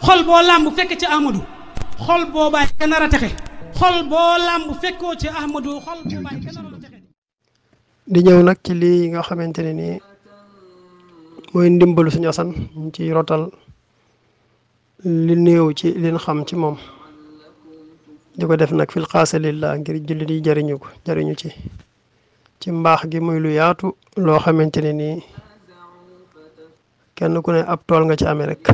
xol boo làmb fekk ci ahmadou xol boobaay ka nar a texe xol boo làmb fekkoo ci ahmadou xol boobaay ka nar a texe. di ñëw nag ci lii nga xamante ne nii mooy ndimbalu suñu Assane ñu ci rotal li néew ci liñ xam ci moom di ko def nag fil xaasa lillah ngir jullit yi jariñu ci mbaax gi muy lu yaatu loo xamante ne nii kenn ku ne ab tool nga ci amee rek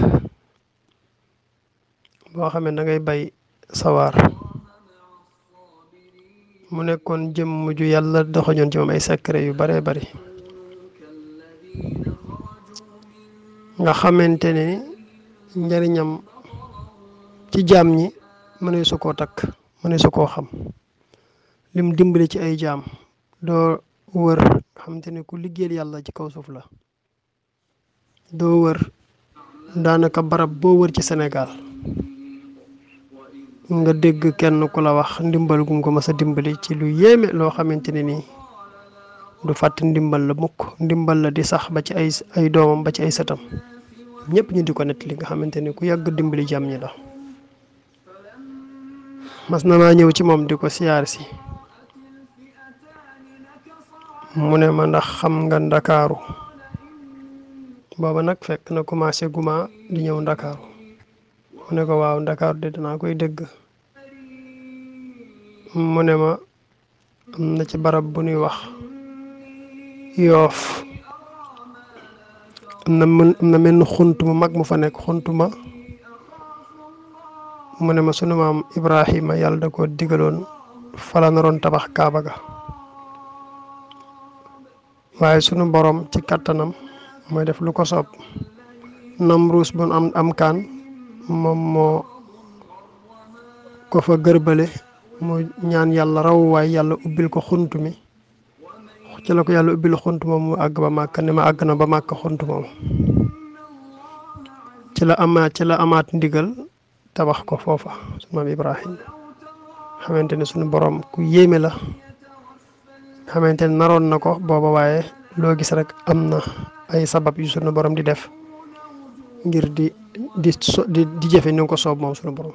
boo xamee da ngay bay sawar mu nekkoon jëm ju yàlla doxañoon ci moom ay secret yu bare bari nga xamante ne njariñam ci jaam ñi mënee su koo takk mënee su koo xam lim dimbali ci ay jaam doo wër xamante ne ku liggéeyal yàlla ci kaw suuf la doo wër daanaka barab boo wër ci Sénégal nga dégg kenn ku la wax ndimbal gu ko mës a dimbali ci lu yéeme loo xamante ne nii du fàtt ndimbal la mukk ndimbal la di sax ba ci ay doomam ba ci ay sëtam ñëpp ñu di ko nett li nga xamante ne ku yàgg dimbali jàmm ñi la mas na maa ñëw ci moom di ko siyaar si mu ne ma ndax xam nga ndakaaru booba nag fekk na commencé guma di ñëw ndakaaru mu ne ko waaw ndakaaru de danaa koy dégg mu ne ma am na ci barab bu ñuy wax yoof am na menn xunt mu mag mu fa nekk xunt ma mu ne ma sunu maam Ibrahima yàlla da ko digaloon fala naroon tabax kaaba ga waaye sunu borom ci kattanam mooy def lu ko soob Namruus bu am kaan moom moo ko fa gërbale mu ñaan yàlla raw waaye yàlla ubbil ko xunt mi ci la ko yàlla ubbil xunt moom mu àgg ba màkk ne ma àgg na ba màkk xunt moom ci la amaat ndigal tabax ko foofa sunu maam Ibrahima xamante ne sunu borom ku yéeme la xamante ne naroon na ko booba waaye loo gis rek am na ay sabab yu sunu borom di def ngir di jëfe ni ko soob moom sunu borom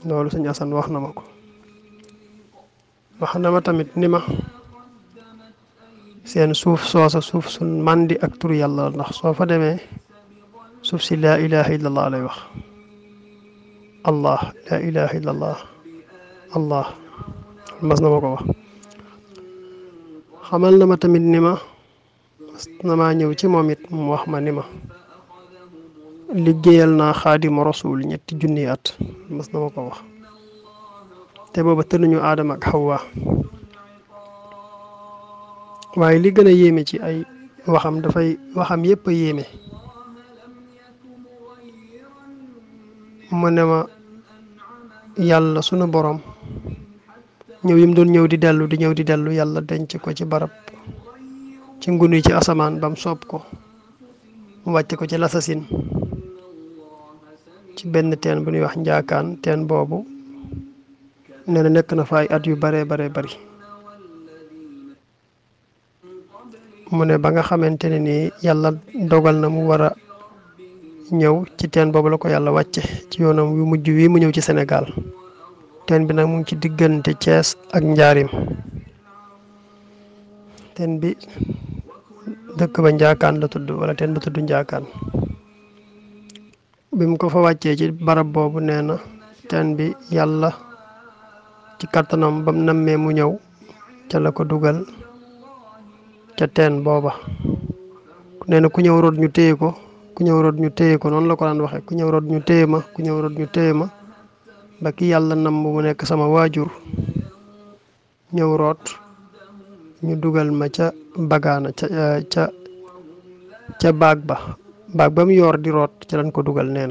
loolu sëñ Assane wax na ma ko wax na ma tamit ni ma seen suuf soosa suuf sun màndi ak turu yàlla ndax soo fa demee suuf si laa ilaha illallah lay wax allah laa ilaha illallah allah mas na ma ko wax xamal na ma tamit ni ma mas na maa ñëw ci moom it mu wax ma ni ma liggéeyal naa xaadimu rasul 3 junni at mas na ma ko wax te booba tënuñu aadama ak xawwa waaye li gën a yéeme ci ay waxam yépp a yéeme mu ne ma yàlla sunu borom ñëw yim doon ñëw di dellu yàlla denc ko ci barab ci ngunu ci asamaan bam soob ko mu wàcce ko ci lasasin ci benn teen bu ñuy wax njaakaan teen boobu nee na nekk na fa ay at yu bare bari mu ne ba nga xamante ne nii yàlla dogal na mu war a ñëw ci teen boobu la ko yàlla wàcce ci yoonam yu mujj wi mu ñëw ci Sénégal teen bi nag mu ngi ci diggante Thiès ak Njaarim teen bi dëkk ba njaakaan la tudd wala teen ba tudd njaakaan bi mu ko fa wàccee ci barab boobu nee na teen bi yàlla ci kattanam bam nammee mu ñëw ca la ko dugal ca teen booba nee na ku ñëw root ñu téye ko noonu la ko daan waxee ku ñëw root ñu téye ma ba ki yàlla namm mu nekk sama waajur ñëw root ñu dugal ma ca bagaana ca baag ba mu yor di root ca lañ ko dugal nee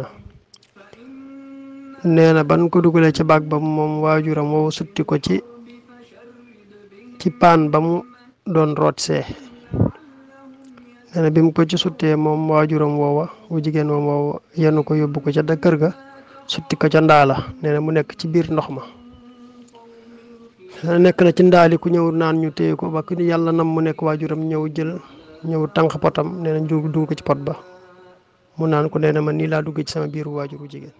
na ban ko dugalee ca baag ba moom waajuram woowu sutti ko ci paan ba mu doon root see nee na bi mu ko ci suttee moom waajuram woowa wu jigéen moom woowa yenu ko yóbbu ko ca kër ga sutti ko ca ndaala nee na mu nekk ci biir ndox ma nekk na ci ndaali ku ñëw naan ñu téye ko ba ku yàlla nam mu nekk waajuram ñëw tànk potam nee na dugg ko ci pot ba mu naan ko nee na ma nii laa dugg ci sama biiru waajuru jigéen